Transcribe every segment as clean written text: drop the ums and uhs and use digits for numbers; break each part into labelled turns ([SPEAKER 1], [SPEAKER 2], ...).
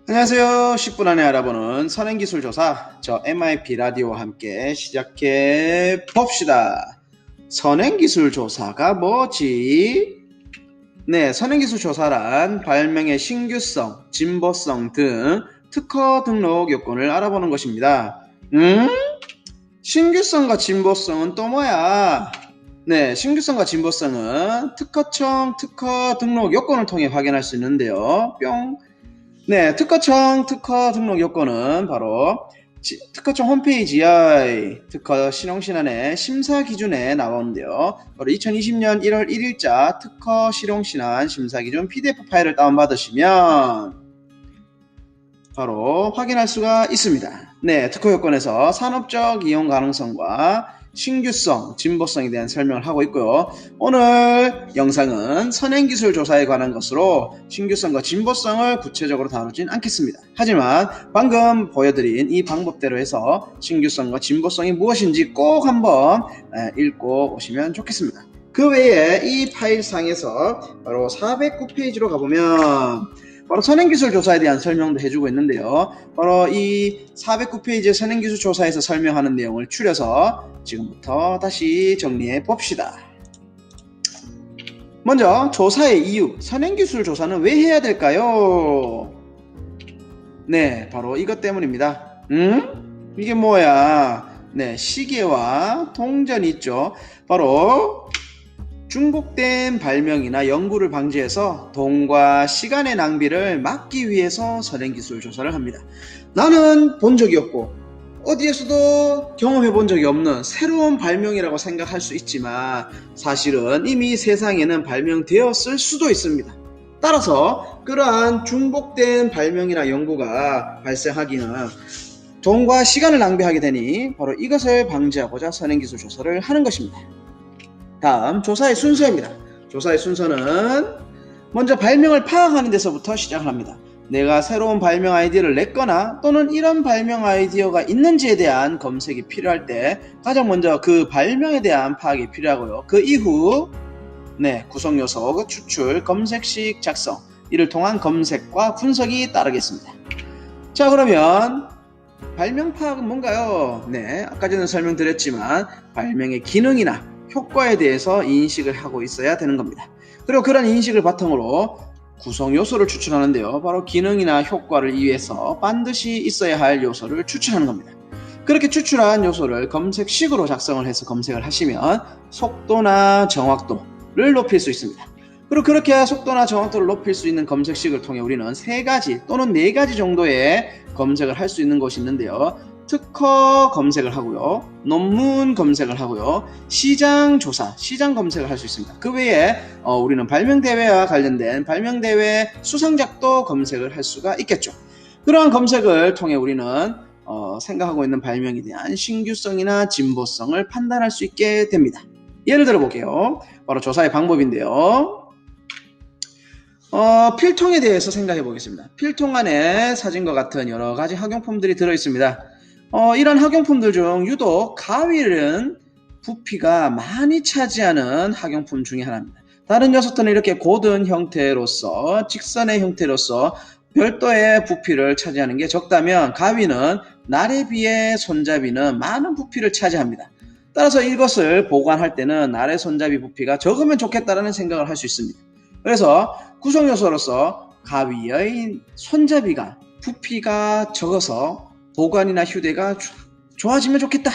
[SPEAKER 1] 안녕하세요. 10분 안에 알아보는 선행기술조사, 저 MIP 라디오와 함께 시작해 봅시다. 선행기술조사가 뭐지? 네, 선행기술조사란 발명의 신규성, 진보성 등 특허 등록 요건을 알아보는 것입니다. 신규성과 진보성은 또 뭐야? 네, 신규성과 진보성은 특허청 특허 등록 요건을 통해 확인할 수 있는데요. 뿅. 네, 특허청 특허 등록 요건은 바로 특허청 홈페이지의 특허 실용신안의 심사 기준에 나오는데요. 바로 2020년 1월 1일자 특허 실용신안 심사 기준 PDF 파일을 다운받으시면 바로 확인할 수가 있습니다. 네, 특허 요건에서 산업적 이용 가능성과 신규성, 진보성에 대한 설명을 하고 있고요. 오늘 영상은 선행기술 조사에 관한 것으로 신규성과 진보성을 구체적으로 다루진 않겠습니다. 하지만 방금 보여드린 이 방법대로 해서 신규성과 진보성이 무엇인지 꼭 한번 읽고 오시면 좋겠습니다. 그 외에 이 파일상에서 바로 409페이지로 가보면 바로 선행기술조사에 대한 설명도 해주고 있는데요. 바로 이 409페이지의 선행기술조사에서 설명하는 내용을 추려서 지금부터 다시 정리해 봅시다. 먼저 조사의 이유, 선행기술조사는 왜 해야 될까요? 네, 바로 이것 때문입니다. 이게 뭐야? 네, 시계와 동전이 있죠. 바로 중복된 발명이나 연구를 방지해서 돈과 시간의 낭비를 막기 위해서 선행기술 조사를 합니다. 나는 본 적이 없고 어디에서도 경험해 본 적이 없는 새로운 발명이라고 생각할 수 있지만 사실은 이미 세상에는 발명되었을 수도 있습니다. 따라서 그러한 중복된 발명이나 연구가 발생하기는 돈과 시간을 낭비하게 되니 바로 이것을 방지하고자 선행기술 조사를 하는 것입니다. 다음 조사의 순서입니다. 조사의 순서는 먼저 발명을 파악하는 데서부터 시작을 합니다. 내가 새로운 발명 아이디어를 냈거나 또는 이런 발명 아이디어가 있는지에 대한 검색이 필요할 때 가장 먼저 그 발명에 대한 파악이 필요하고요. 그 이후 구성요소, 추출, 검색식 작성, 이를 통한 검색과 분석이 따르겠습니다. 자, 그러면 발명 파악은 뭔가요? 네, 아까 전에 설명드렸지만 발명의 기능이나 효과에 대해서 인식을 하고 있어야 되는 겁니다. 그리고 그런 인식을 바탕으로 구성 요소를 추출하는데요. 바로 기능이나 효과를 위해서 반드시 있어야 할 요소를 추출하는 겁니다. 그렇게 추출한 요소를 검색식으로 작성을 해서 검색을 하시면 속도나 정확도를 높일 수 있습니다. 그리고 그렇게 속도나 정확도를 높일 수 있는 검색식을 통해 우리는 3가지 또는 4가지 정도의 검색을 할 수 있는 것이 있는데요. 특허 검색을 하고요, 논문 검색을 하고요, 시장 조사, 시장 검색을 할 수 있습니다. 그 외에 우리는 발명대회와 관련된 발명대회 수상작도 검색을 할 수가 있겠죠. 그러한 검색을 통해 우리는 생각하고 있는 발명에 대한 신규성이나 진보성을 판단할 수 있게 됩니다. 예를 들어 볼게요. 바로 조사의 방법인데요. 필통에 대해서 생각해 보겠습니다. 필통 안에 사진과 같은 여러 가지 학용품들이 들어 있습니다. 이런 학용품들 중 유독 가위는 부피가 많이 차지하는 학용품 중에 하나입니다. 다른 녀석들은 이렇게 고든 형태로서, 직선의 형태로서 별도의 부피를 차지하는 게 적다면 가위는 날에 비해 손잡이는 많은 부피를 차지합니다. 따라서 이것을 보관할 때는 날의 손잡이 부피가 적으면 좋겠다는 생각을 할 수 있습니다. 그래서 구성요소로서 가위의 손잡이가 부피가 적어서 보관이나 휴대가 좋아지면 좋겠다.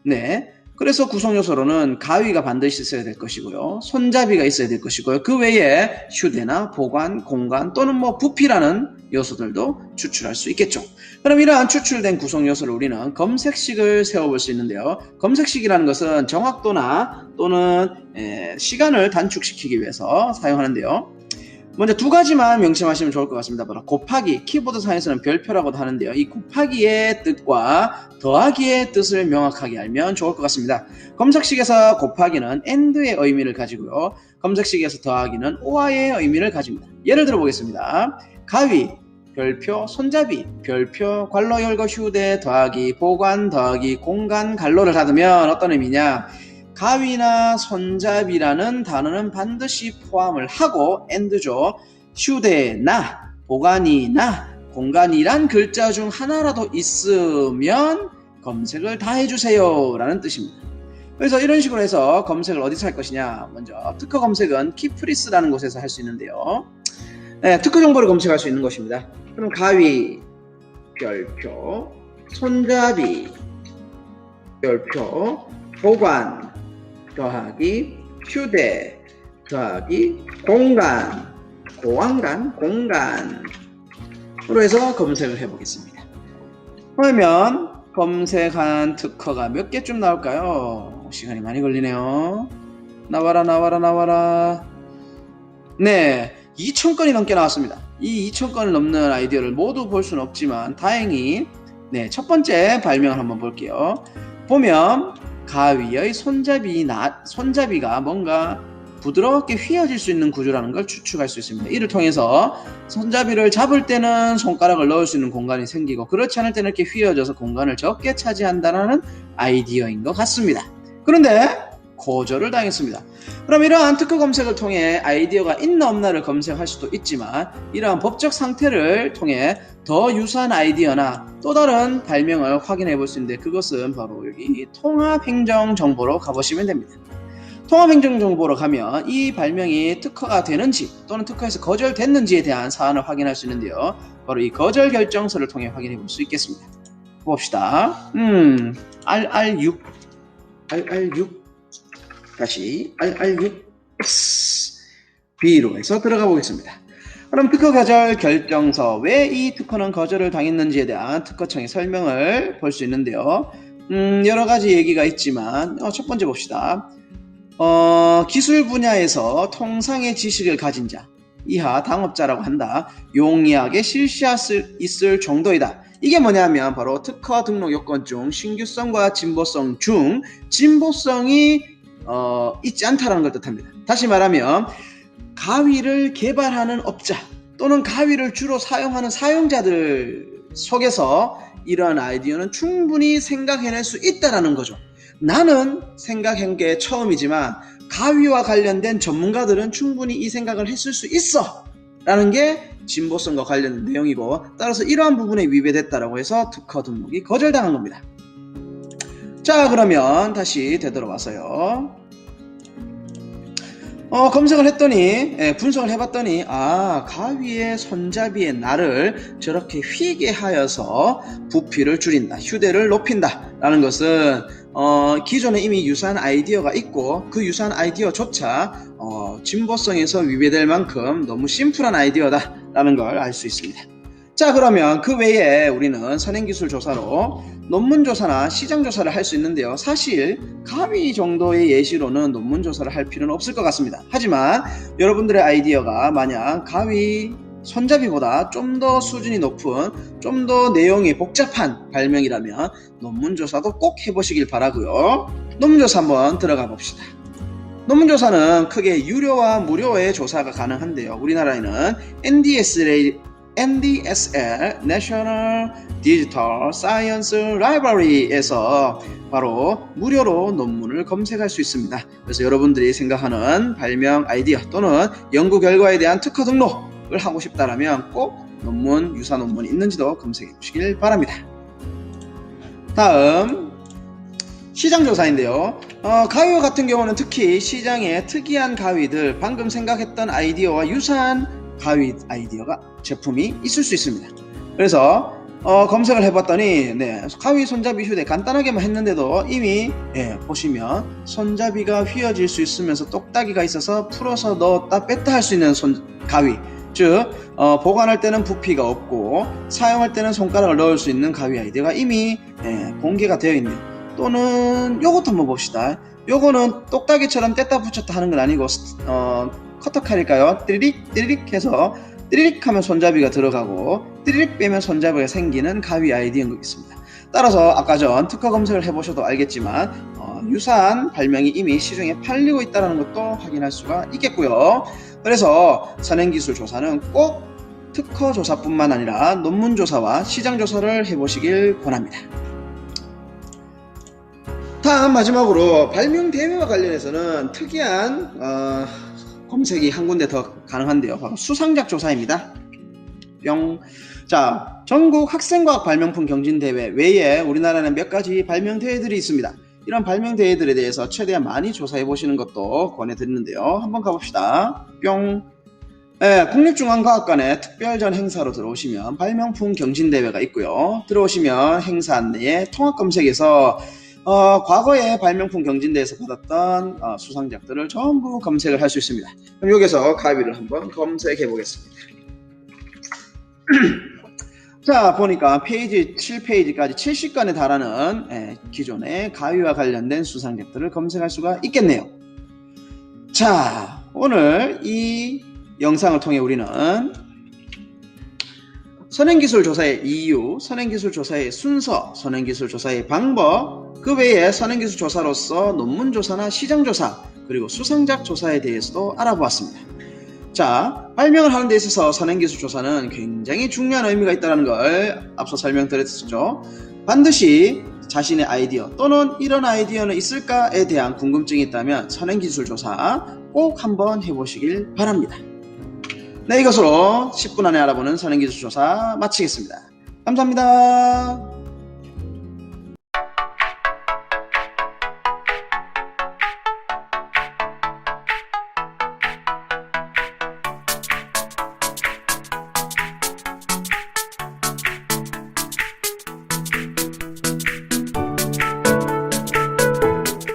[SPEAKER 1] 네, 그래서 구성요소로는 가위가 반드시 있어야 될 것이고요, 손잡이가 있어야 될 것이고요, 그 외에 휴대나 보관, 공간 또는 부피라는 요소들도 추출할 수 있겠죠. 그럼 이러한 추출된 구성요소를 우리는 검색식을 세워볼 수 있는데요. 검색식이라는 것은 정확도나 또는 시간을 단축시키기 위해서 사용하는데요. 먼저 2가지만 명심하시면 좋을 것 같습니다. 바로 곱하기, 키보드상에서는 별표라고도 하는데요. 이 곱하기의 뜻과 더하기의 뜻을 명확하게 알면 좋을 것 같습니다. 검색식에서 곱하기는 AND의 의미를 가지고요, 검색식에서 더하기는 OR의 의미를 가집니다. 예를 들어 보겠습니다. 가위, 별표, 손잡이, 별표, 괄호 열고 휴대, 더하기, 보관, 더하기, 공간, 갈로를 닫으면 어떤 의미냐? 가위나 손잡이라는 단어는 반드시 포함을 하고 AND죠. 휴대나 보관이나 공간이란 글자 중 하나라도 있으면 검색을 다 해주세요 라는 뜻입니다. 그래서 이런 식으로 해서 검색을 어디서 할 것이냐. 먼저 특허 검색은 키프리스라는 곳에서 할 수 있는데요. 네, 특허 정보를 검색할 수 있는 것입니다. 그럼 가위, 별표, 손잡이, 별표, 보관, 더하기, 휴대, 더하기, 공간, 보안관, 공간으로 해서 검색을 해보겠습니다. 그러면 검색한 특허가 몇 개쯤 나올까요? 시간이 많이 걸리네요. 나와라. 네, 2,000건이 넘게 나왔습니다. 이 2,000건을 넘는 아이디어를 모두 볼 수는 없지만 다행히 네, 첫 번째 발명을 한번 볼게요. 보면 가위의 손잡이가 뭔가 부드럽게 휘어질 수 있는 구조라는 걸 추측할 수 있습니다. 이를 통해서 손잡이를 잡을 때는 손가락을 넣을 수 있는 공간이 생기고 그렇지 않을 때는 이렇게 휘어져서 공간을 적게 차지한다는 아이디어인 것 같습니다. 그런데 거절을 당했습니다. 그럼 이러한 특허 검색을 통해 아이디어가 있나 없나를 검색할 수도 있지만 이러한 법적 상태를 통해 더 유사한 아이디어나 또 다른 발명을 확인해 볼 수 있는데 그것은 바로 여기 통합행정정보로 가보시면 됩니다. 통합행정정보로 가면 이 발명이 특허가 되는지 또는 특허에서 거절됐는지에 대한 사안을 확인할 수 있는데요. 바로 이 거절 결정서를 통해 확인해 볼 수 있겠습니다. 봅시다. RR6 다시 RR6 B로 해서 들어가 보겠습니다. 그럼 특허 거절 결정서, 왜 이 특허는 거절을 당했는지에 대한 특허청의 설명을 볼 수 있는데요. 여러 가지 얘기가 있지만 첫 번째 봅시다. 기술 분야에서 통상의 지식을 가진 자 이하 당업자라고 한다. 용이하게 실시할 수 있을 정도이다. 이게 뭐냐면 바로 특허 등록 요건 중 신규성과 진보성 중 진보성이 있지 않다라는 걸 뜻합니다. 다시 말하면 가위를 개발하는 업자 또는 가위를 주로 사용하는 사용자들 속에서 이러한 아이디어는 충분히 생각해낼 수 있다라는 거죠. 나는 생각한 게 처음이지만 가위와 관련된 전문가들은 충분히 이 생각을 했을 수 있어 라는 게 진보성과 관련된 내용이고, 따라서 이러한 부분에 위배됐다라고 해서 특허 등록이 거절당한 겁니다. 자, 그러면 다시 되돌아와서요. 검색을 했더니 분석을 해봤더니 가위의 손잡이의 날을 저렇게 휘게 하여서 부피를 줄인다, 휴대를 높인다 라는 것은 기존에 이미 유사한 아이디어가 있고 그 유사한 아이디어조차 진보성에서 위배될 만큼 너무 심플한 아이디어다 라는 걸 알 수 있습니다. 자, 그러면 그 외에 우리는 선행기술 조사로 논문 조사나 시장 조사를 할 수 있는데요. 사실 가위 정도의 예시로는 논문 조사를 할 필요는 없을 것 같습니다. 하지만 여러분들의 아이디어가 만약 가위 손잡이보다 좀 더 수준이 높은, 좀 더 내용이 복잡한 발명이라면 논문 조사도 꼭 해보시길 바라고요. 논문 조사 한번 들어가 봅시다. 논문 조사는 크게 유료와 무료의 조사가 가능한데요. 우리나라에는 NDSL National Digital Science Library에서 바로 무료로 논문을 검색할 수 있습니다. 그래서 여러분들이 생각하는 발명 아이디어 또는 연구 결과에 대한 특허 등록을 하고 싶다면 꼭 논문, 유사 논문이 있는지도 검색해 보시길 바랍니다. 다음 시장 조사인데요. 가위 같은 경우는 특히 시장에 특이한 가위들, 방금 생각했던 아이디어와 유사한 가위 아이디어가 제품이 있을 수 있습니다. 그래서 검색을 해봤더니 가위 손잡이 휴대 간단하게만 했는데도 이미 보시면 손잡이가 휘어질 수 있으면서 똑딱이가 있어서 풀어서 넣었다 뺐다 할 수 있는 가위, 즉 보관할 때는 부피가 없고 사용할 때는 손가락을 넣을 수 있는 가위 아이디어가 이미 공개가 되어 있네요. 또는 요것도 한번 봅시다. 요거는 똑딱이처럼 뗐다 붙였다 하는 건 아니고 커터 칼일까요? 띠리릭 해서 띠리릭 하면 손잡이가 들어가고 띠리릭 빼면 손잡이가 생기는 가위 아이디어인 것 있습니다. 따라서 아까 전 특허 검색을 해보셔도 알겠지만 유사한 발명이 이미 시중에 팔리고 있다는 것도 확인할 수가 있겠고요. 그래서 선행기술 조사는 꼭 특허 조사뿐만 아니라 논문 조사와 시장 조사를 해보시길 권합니다. 다음 마지막으로 발명 대회와 관련해서는 특이한 검색이 한 군데 더 가능한데요. 바로 수상작 조사입니다. 뿅. 자, 전국 학생과학 발명품 경진대회 외에 우리나라는 몇 가지 발명대회들이 있습니다. 이런 발명대회들에 대해서 최대한 많이 조사해 보시는 것도 권해드리는데요. 한번 가봅시다. 뿅. 네, 국립중앙과학관의 특별전 행사로 들어오시면 발명품 경진대회가 있고요. 들어오시면 행사 안내에 통합검색에서 과거에 발명품 경진대회에서 받았던 수상작들을 전부 검색을 할 수 있습니다. 그럼 여기서 가위를 한번 검색해 보겠습니다. 자, 보니까 페이지 7페이지까지 70건에 달하는 기존의 가위와 관련된 수상작들을 검색할 수가 있겠네요. 자, 오늘 이 영상을 통해 우리는 선행기술 조사의 이유, 선행기술 조사의 순서, 선행기술 조사의 방법, 그 외에 선행기술 조사로서 논문 조사나 시장 조사, 그리고 수상작 조사에 대해서도 알아보았습니다. 자, 발명을 하는 데 있어서 선행기술 조사는 굉장히 중요한 의미가 있다는 걸 앞서 설명드렸었죠. 반드시 자신의 아이디어 또는 이런 아이디어는 있을까에 대한 궁금증이 있다면 선행기술 조사 꼭 한번 해보시길 바랍니다. 네, 이것으로 10분 안에 알아보는 선행기술 조사 마치겠습니다. 감사합니다.